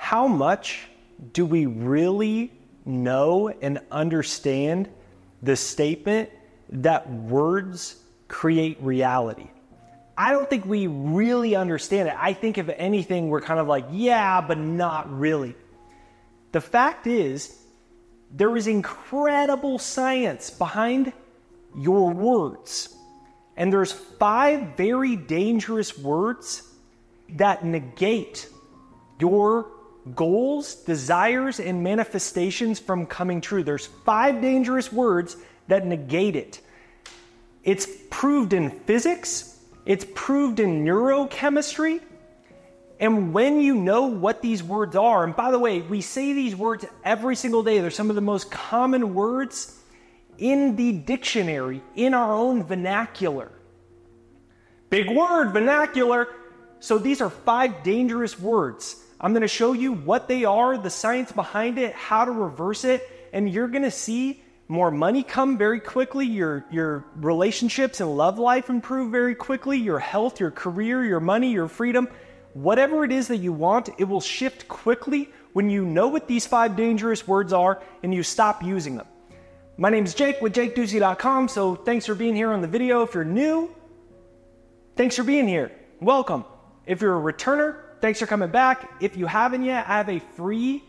How much do we really know and understand the statement that words create reality? I don't think we really understand it. I think if anything, we're kind of like, yeah, but not really. The fact is, there is incredible science behind your words. And there's 5 very dangerous words that negate your goals, desires, and manifestations from coming true. There's 5 dangerous words that negate it. It's proved in physics. It's proved in neurochemistry. And when you know what these words are, and by the way, we say these words every single day. They're some of the most common words in the dictionary, in our own vernacular. Big word, vernacular. So these are 5 dangerous words. I'm going to show you what they are, the science behind it, how to reverse it, and you're going to see more money come very quickly, your relationships and love life improve very quickly, your health, your career, your money, your freedom. Whatever it is that you want, it will shift quickly when you know what these 5 dangerous words are and you stop using them. My name is Jake with JakeDucey.com, so thanks for being here on the video. If you're new, thanks for being here. Welcome. If you're a returner, thanks for coming back. If you haven't yet, I have a free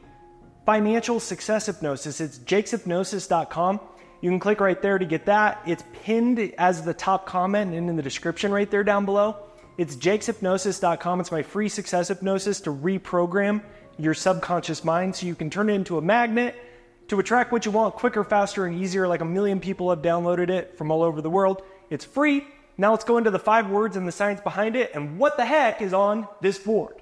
financial success hypnosis. It's jakeshypnosis.com. You can click right there to get that. It's pinned as the top comment and in the description right there down below. It's jakeshypnosis.com. It's my free success hypnosis to reprogram your subconscious mind so you can turn it into a magnet to attract what you want quicker, faster, and easier. Like 1 million people have downloaded it from all over the world. It's free. Now let's go into the 5 words and the science behind it and what the heck is on this board.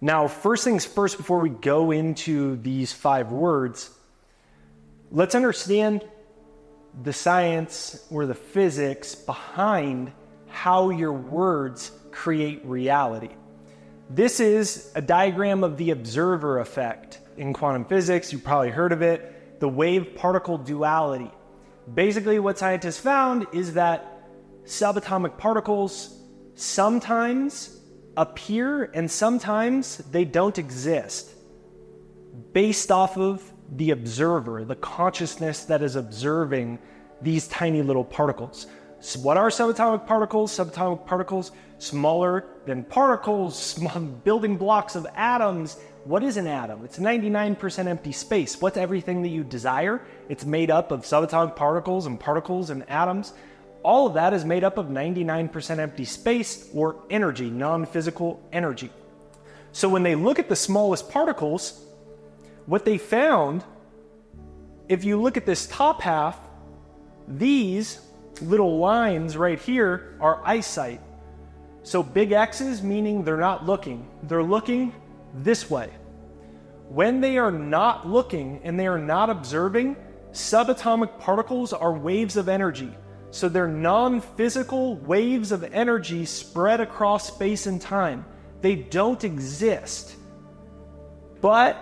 Now, first things first, before we go into these 5 words, let's understand the science or the physics behind how your words create reality. This is a diagram of the observer effect in quantum physics. You've probably heard of it, the wave-particle duality. Basically, what scientists found is that subatomic particles sometimes appear and sometimes they don't exist based off of the observer, the consciousness that is observing these tiny little particles. So what are subatomic particles? Subatomic particles, smaller than particles, building blocks of atoms. What is an atom? It's 99% empty space. What's everything that you desire? It's made up of subatomic particles and atoms. All of that is made up of 99% empty space or energy, non-physical energy. So when they look at the smallest particles, what they found, if you look at this top half, these little lines right here are eyesight. So big X's meaning they're not looking. They're looking this way. When they are not looking and they are not observing, subatomic particles are waves of energy. So they're non-physical waves of energy spread across space and time. They don't exist. But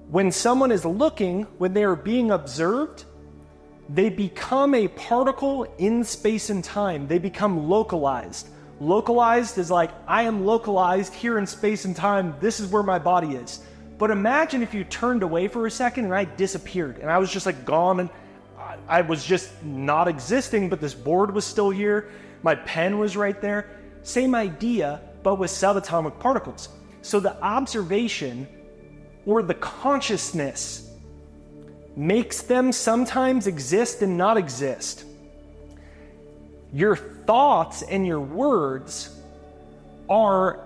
when someone is looking, when they are being observed, they become a particle in space and time. They become localized. Localized is like, I am localized here in space and time. This is where my body is. But imagine if you turned away for a second and I disappeared and I was just like gone and I was just not existing, but this board was still here. My pen was right there. Same idea, but with subatomic particles. So the observation or the consciousness makes them sometimes exist and not exist. Your thoughts and your words are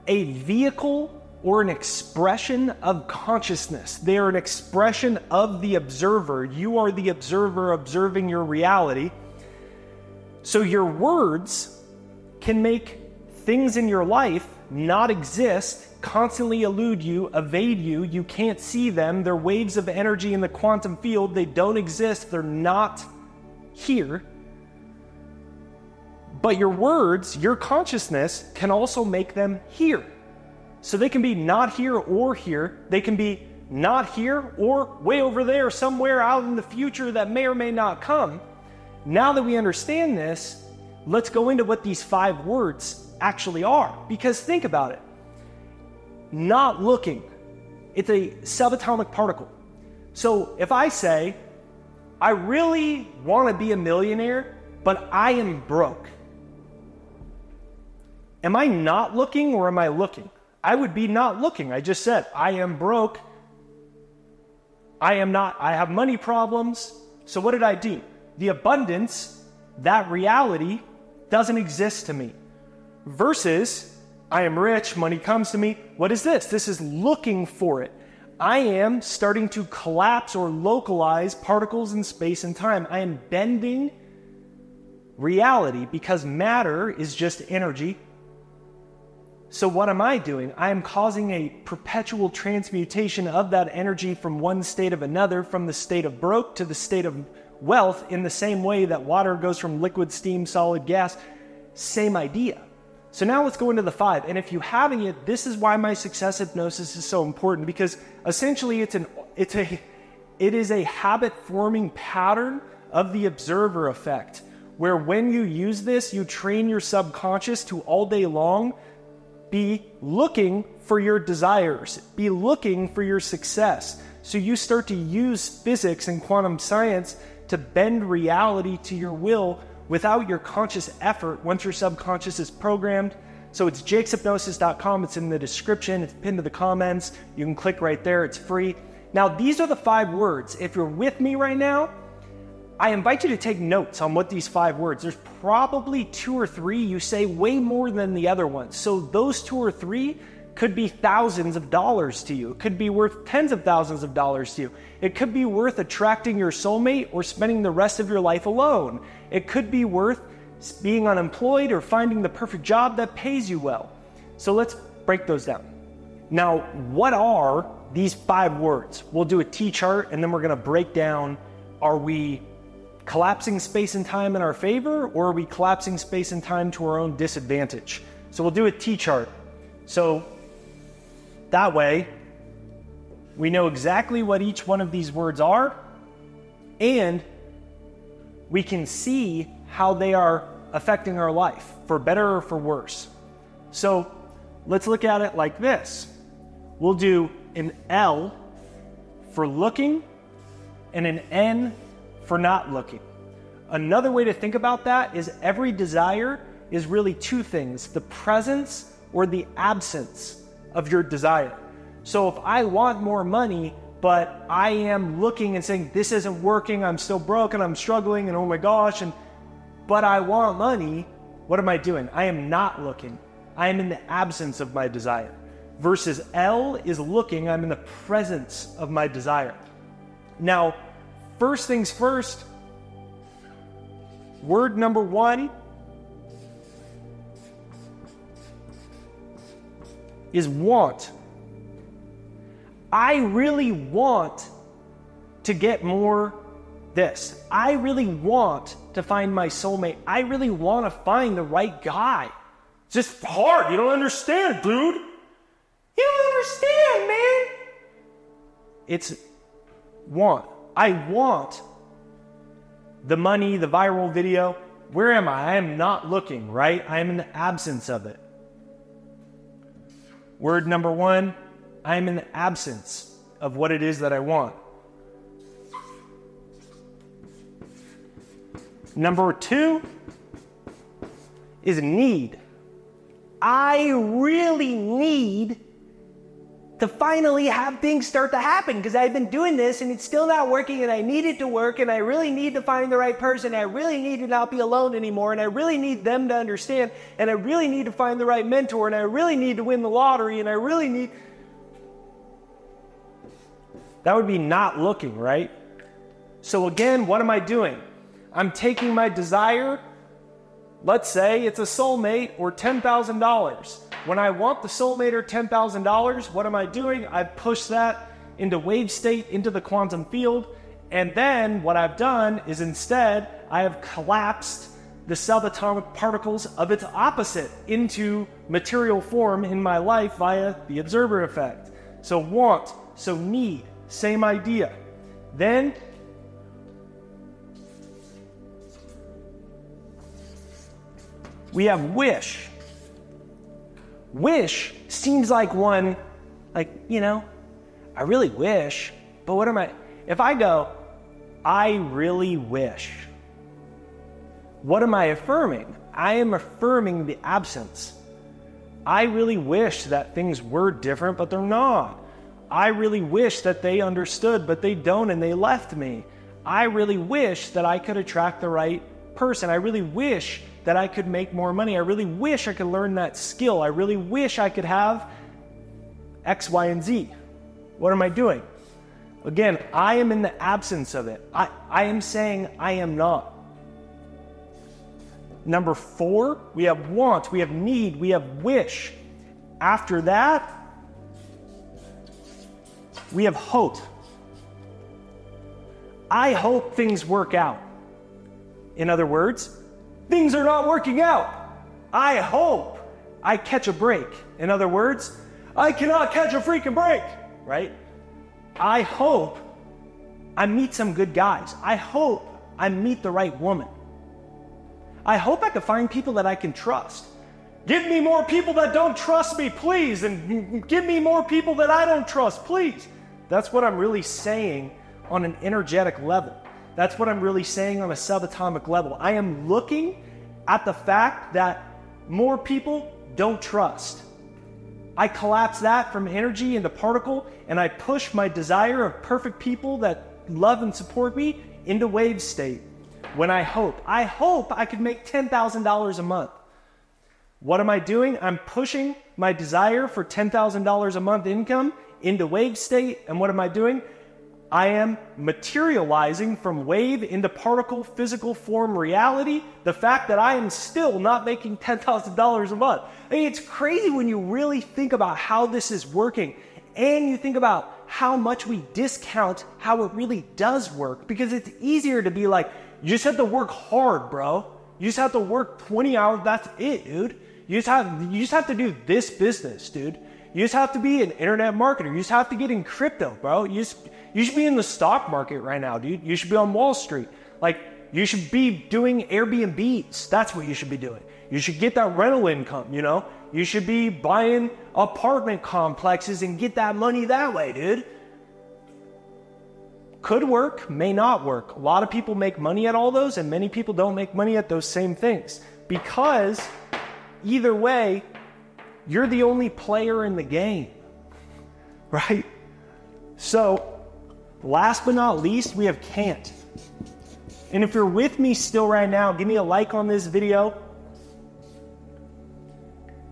a vehicle or an expression of consciousness. They are an expression of the observer. You are the observer observing your reality. So your words can make things in your life not exist, constantly elude you, evade you. You can't see them. They're waves of energy in the quantum field. They don't exist. They're not here. But your words, your consciousness, can also make them here. So they can be not here or here. They can be not here or way over there, somewhere out in the future that may or may not come. Now that we understand this, let's go into what these 5 words actually are. Because think about it. not looking. It's a subatomic particle. So if I say, I really want to be a millionaire, but I am broke. Am I not looking or am I looking? I would be not looking. I just said, I am broke. I have money problems. So what did I do? The abundance, that reality, doesn't exist to me. Versus, I am rich, money comes to me. What is this? This is looking for it. I am starting to collapse or localize particles in space and time. I am bending reality because matter is just energy. So what am I doing? I am causing a perpetual transmutation of that energy from one state of another, from the state of broke to the state of wealth, in the same way that water goes from liquid, steam, solid, gas. Same idea. So now let's go into the 5. And if you haven't yet, this is why my success hypnosis is so important, because essentially it is a habit-forming pattern of the observer effect, where when you use this, you train your subconscious to all day long be looking for your desires, be looking for your success. So you start to use physics and quantum science to bend reality to your will without your conscious effort once your subconscious is programmed. So it's jakeshypnosis.com. It's in the description. It's pinned to the comments. You can click right there. It's free. Now, these are the 5 words. If you're with me right now, I invite you to take notes on what these 5 words. There's probably 2 or 3 you say way more than the other ones. So those 2 or 3 could be thousands of dollars to you. It could be worth tens of thousands of dollars to you. It could be worth attracting your soulmate or spending the rest of your life alone. It could be worth being unemployed or finding the perfect job that pays you well. So let's break those down. Now, what are these 5 words? We'll do a T-chart and then we're going to break down, are we collapsing space and time in our favor, or are we collapsing space and time to our own disadvantage? So we'll do a T-chart. So that way, we know exactly what each one of these words are, and we can see how they are affecting our life, for better or for worse. So let's look at it like this. We'll do an L for looking and an N for not looking. Another way to think about that is every desire is really 2 things, the presence or the absence of your desire. So if I want more money, but I am looking and saying, this isn't working, I'm still broke and I'm struggling and oh my gosh, but I want money, what am I doing? I am not looking. I am in the absence of my desire. Versus L is looking, I'm in the presence of my desire. Now, first things first, word number 1 is want. I really want to get more this. I really want to find my soulmate. I really want to find the right guy. It's just hard. You don't understand, dude. You don't understand, man. It's want. I want the money, the viral video. Where am I? I am not looking, right? I am in the absence of it. Word number 1, I am in the absence of what it is that I want. Number 2 is need. I really need to finally have things start to happen because I've been doing this and it's still not working and I need it to work and I really need to find the right person. I really need to not be alone anymore and I really need them to understand and I really need to find the right mentor and I really need to win the lottery and I really need... That would be not looking, right? So again, what am I doing? I'm taking my desire, let's say it's a soulmate or $10,000. When I want the soulmate or $10,000, what am I doing? I push that into wave state, into the quantum field, and then what I've done is instead I have collapsed the subatomic particles of its opposite into material form in my life via the observer effect. So want, so need, same idea. Then we have wish. Wish seems like one Like, I really wish, but if I go, I really wish, what am I affirming? I am affirming the absence. I really wish that things were different, but they're not. I really wish that they understood, but they don't, and they left me. I really wish that I could attract the right person. I really wish that I could make more money. I really wish I could learn that skill. I really wish I could have X, Y, and Z. What am I doing? Again, I am in the absence of it. I am saying I am not. Number 4, we have want, we have need, we have wish. After that, we have hope. I hope things work out. In other words, things are not working out. I hope I catch a break. In other words, I cannot catch a freaking break, right? I hope I meet some good guys. I hope I meet the right woman. I hope I can find people that I can trust. Give me more people that don't trust me, please, and give me more people that I don't trust, please. That's what I'm really saying on an energetic level. That's what I'm really saying on a subatomic level. I am looking at the fact that more people don't trust. I collapse that from energy into particle, and I push my desire of perfect people that love and support me into wave state. When I hope I could make $10,000 a month. What am I doing? I'm pushing my desire for $10,000 a month income into wave state. And what am I doing? I am materializing from wave into particle, physical form reality. The fact that I am still not making $10,000 a month. I mean, it's crazy when you really think about how this is working. And you think about how much we discount how it really does work. Because it's easier to be like, you just have to work hard, bro. You just have to work 20 hours. That's it, dude. You just have to do this business, dude. You just have to be an internet marketer. You just have to get in crypto, bro. You should be in the stock market right now, dude. You should be on Wall Street. Like, you should be doing Airbnbs. That's what you should be doing. You should get that rental income, You should be buying apartment complexes and get that money that way, dude. Could work, may not work. A lot of people make money at all those, and many people don't make money at those same things. Because either way, you're the only player in the game, right? So, last but not least, we have can't. And if you're with me still right now, give me a like on this video.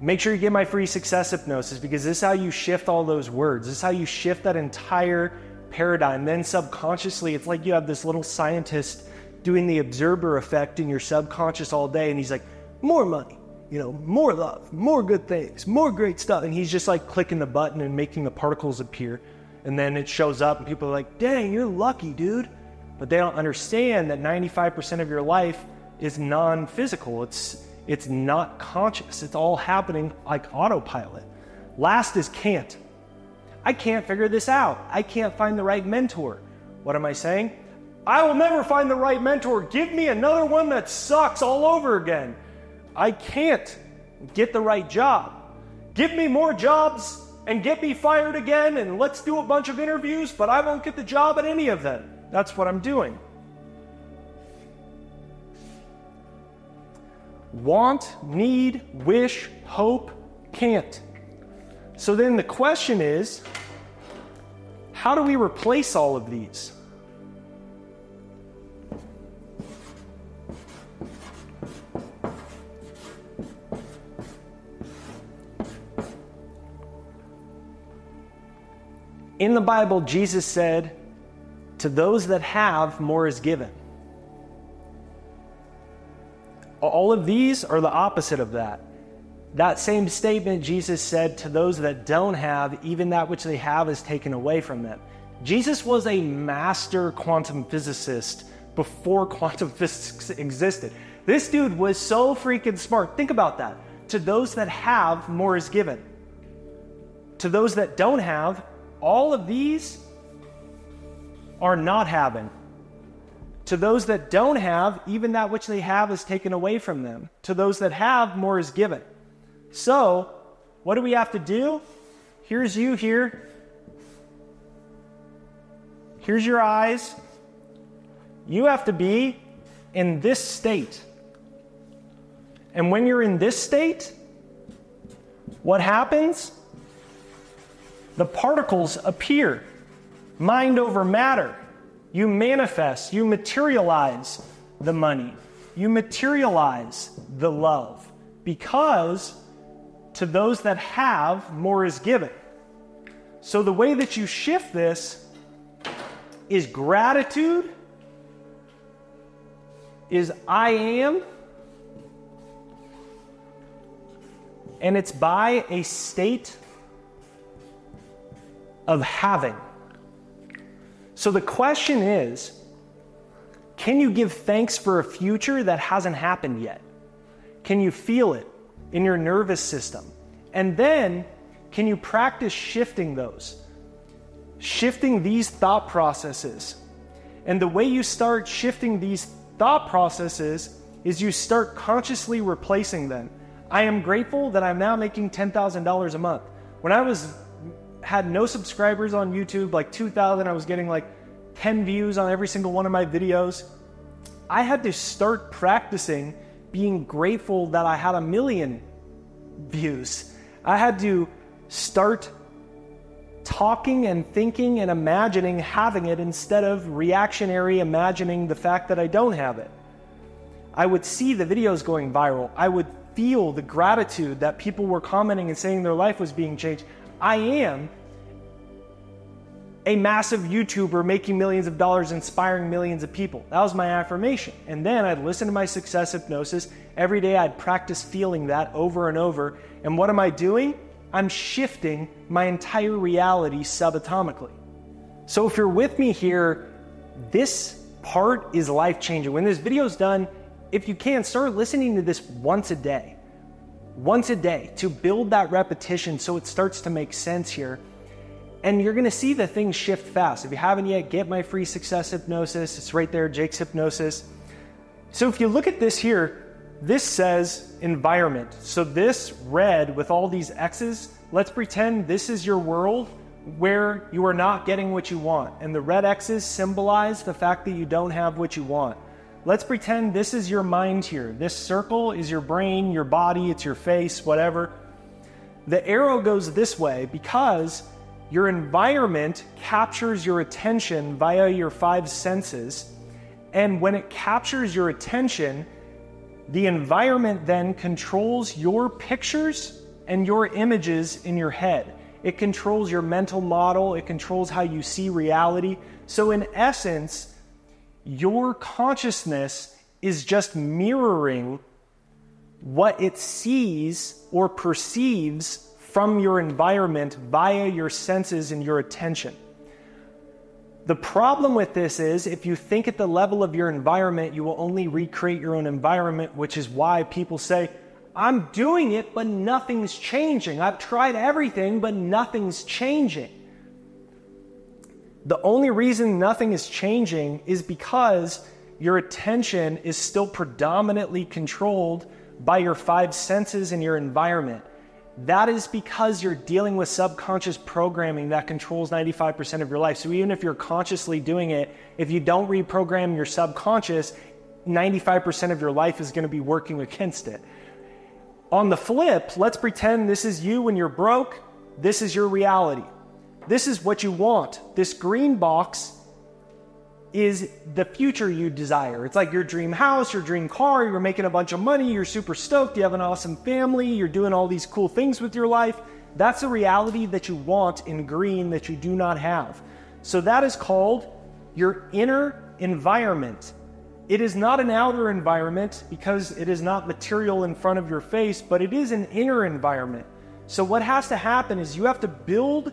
Make sure you get my free success hypnosis, because this is how you shift all those words. This is how you shift that entire paradigm. Then subconsciously, it's like you have this little scientist doing the observer effect in your subconscious all day, and he's like, more money, more love, more good things, more great stuff. And he's just like clicking the button and making the particles appear. And then it shows up and people are like, dang, you're lucky, dude. But they don't understand that 95% of your life is non-physical. It's not conscious. It's all happening like autopilot. Last is can't. I can't figure this out. I can't find the right mentor. What am I saying? I will never find the right mentor. Give me another one that sucks all over again. I can't get the right job. Give me more jobs and get me fired again, and let's do a bunch of interviews, but I won't get the job at any of them. That's what I'm doing. Want, need, wish, hope, can't. So then the question is, how do we replace all of these? In the Bible, Jesus said, to those that have, more is given. All of these are the opposite of that. That same statement, Jesus said, to those that don't have, even that which they have is taken away from them. Jesus was a master quantum physicist before quantum physics existed. This dude was so freaking smart. Think about that. To those that have, more is given. To those that don't have, all of these are not having. To those that don't have, even that which they have is taken away from them. To those that have, more is given. So, what do we have to do? here's you here. Here's your eyes. You have to be in this state. And when you're in this state, what happens? The particles appear. Mind over matter. You manifest, you materialize the money. You materialize the love. Because to those that have, more is given. So the way that you shift this is gratitude, is I am, and it's by a state of having. So the question is, can you give thanks for a future that hasn't happened yet? Can you feel it in your nervous system? And then, can you practice shifting those? Shifting these thought processes. And the way you start shifting these thought processes is you start consciously replacing them. I am grateful that I'm now making $10,000 a month. When I had no subscribers on YouTube, like 2,000, I was getting like 10 views on every single one of my videos. I had to start practicing being grateful that I had 1 million views. I had to start talking and thinking and imagining having it instead of reactionary imagining the fact that I don't have it. I would see the videos going viral. I would feel the gratitude that people were commenting and saying their life was being changed. I am a massive YouTuber making millions of dollars, inspiring millions of people. That was my affirmation. And then I'd listen to my success hypnosis. Every day I'd practice feeling that over and over. And what am I doing? I'm shifting my entire reality subatomically. So if you're with me here, this part is life-changing. When this video's done, if you can, start listening to this once a day to build that repetition so it starts to make sense here. And you're gonna see the things shift fast. If you haven't yet, get my free success hypnosis. It's right there, Jake's Hypnosis. So if you look at this here, this says environment. So this red with all these X's, let's pretend this is your world where you are not getting what you want. And the red X's symbolize the fact that you don't have what you want. Let's pretend this is your mind here. This circle is your brain, your body, it's your face, whatever. The arrow goes this way because your environment captures your attention via your 5 senses. And when it captures your attention, the environment then controls your pictures and your images in your head. It controls your mental model. It controls how you see reality. So in essence, your consciousness is just mirroring what it sees or perceives from your environment via your senses and your attention. The problem with this is if you think at the level of your environment, you will only recreate your own environment, which is why people say, I'm doing it, but nothing's changing. I've tried everything, but nothing's changing. The only reason nothing is changing is because your attention is still predominantly controlled by your 5 senses and your environment. That is because you're dealing with subconscious programming that controls 95% of your life. So even if you're consciously doing it, if you don't reprogram your subconscious, 95% of your life is going to be working against it. On the flip, let's pretend this is you when you're broke. This is your reality. This is what you want. This green box is the future you desire. It's like your dream house, your dream car, you're making a bunch of money, you're super stoked, you have an awesome family, you're doing all these cool things with your life. That's a reality that you want in green that you do not have. So that is called your inner environment. It is not an outer environment because it is not material in front of your face, but it is an inner environment. So what has to happen is you have to build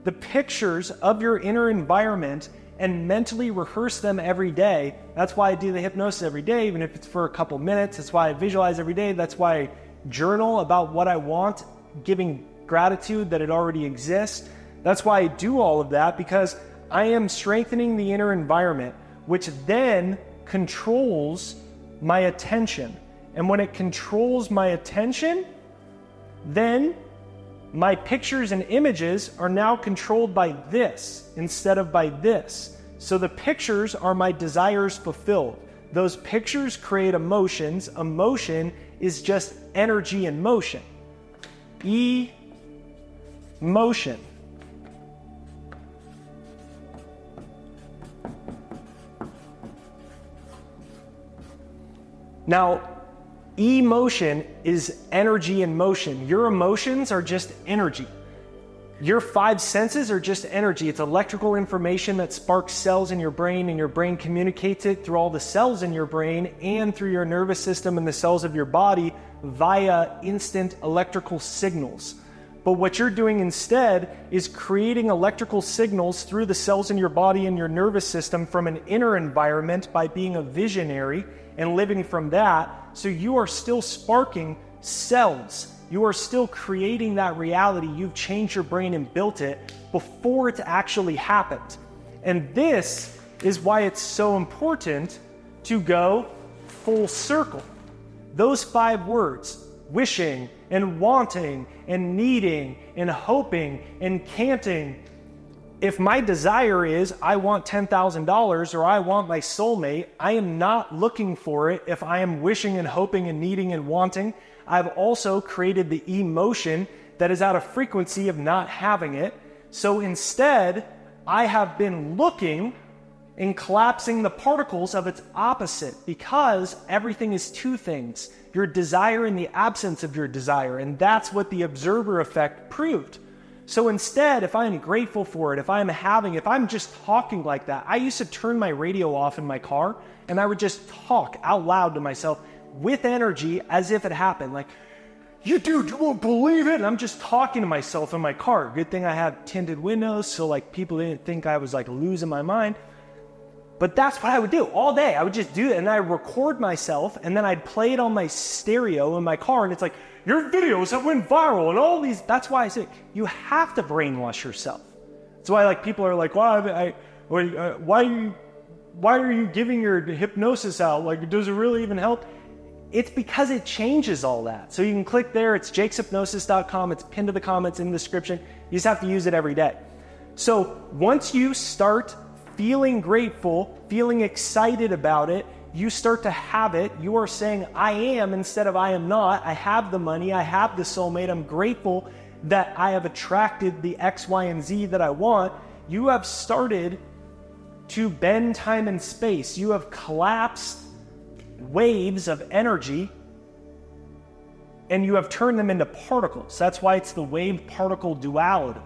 the pictures of your inner environment and mentally rehearse them every day. That's why I do the hypnosis every day, even if it's for a couple minutes. That's why I visualize every day. That's why I journal about what I want, giving gratitude that it already exists. That's why I do all of that, because I am strengthening the inner environment, which then controls my attention. And when it controls my attention, then my pictures and images are now controlled by this instead of by this. So the pictures are my desires fulfilled. Those pictures create emotions. Emotion is just energy in motion. Emotion. Now, emotion is energy in motion. Your emotions are just energy. Your five senses are just energy. It's electrical information that sparks cells in your brain, and your brain communicates it through all the cells in your brain and through your nervous system and the cells of your body via instant electrical signals. But what you're doing instead is creating electrical signals through the cells in your body and your nervous system from an inner environment by being a visionary and living from that. So you are still sparking cells. You are still creating that reality. You've changed your brain and built it before it actually happened. And this is why it's so important to go full circle. Those 5 words, wishing and wanting and needing and hoping and canting. If my desire is I want $10,000 or I want my soulmate, I am not looking for it if I am wishing and hoping and needing and wanting. I've also created the emotion that is at a frequency of not having it. So instead, I have been looking and collapsing the particles of its opposite, because everything is 2 things: your desire and the absence of your desire. And that's what the observer effect proved. So instead, if I am grateful for it, if I'm just talking like that, I used to turn my radio off in my car and I would just talk out loud to myself with energy as if it happened. Like, you won't believe it. And I'm just talking to myself in my car. Good thing I have tinted windows, so like people didn't think I was like losing my mind. But that's what I would do all day. I would just do it, and I'd record myself, and then I'd play it on my stereo in my car, and it's like, your videos have went viral, and all these. That's why I say you have to brainwash yourself. That's why like people are like, why are you giving your hypnosis out? Like, does it really even help? It's because it changes all that. So you can click there. It's jakeshypnosis.com. It's pinned to the comments in the description. You just have to use it every day. So once you start feeling grateful, feeling excited about it, you start to have it. You are saying, I am instead of I am not. I have the money. I have the soulmate. I'm grateful that I have attracted the X, Y, and Z that I want. You have started to bend time and space. You have collapsed waves of energy and you have turned them into particles. That's why it's the wave-particle duality.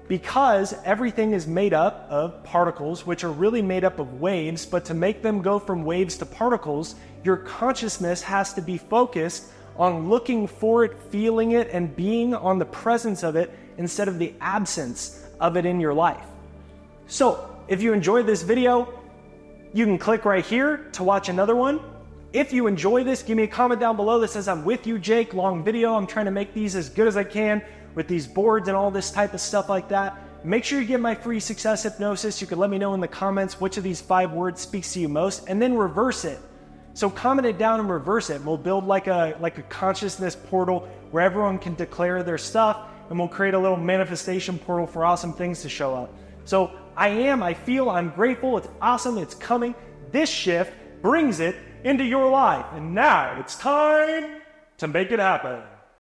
Because everything is made up of particles, which are really made up of waves, but to make them go from waves to particles, your consciousness has to be focused on looking for it, feeling it, and being on the presence of it instead of the absence of it in your life. So, if you enjoyed this video, you can click right here to watch another one. If you enjoy this, give me a comment down below that says, I'm with you, Jake. Long video. I'm trying to make these as good as I can with these boards and all this type of stuff like that. Make sure you get my free success hypnosis. You can let me know in the comments which of these 5 words speaks to you most, and then reverse it. So comment it down and reverse it. We'll build like a consciousness portal where everyone can declare their stuff, and we'll create a little manifestation portal for awesome things to show up. So I feel, I'm grateful, it's awesome, it's coming. This shift brings it into your life. And now it's time to make it happen.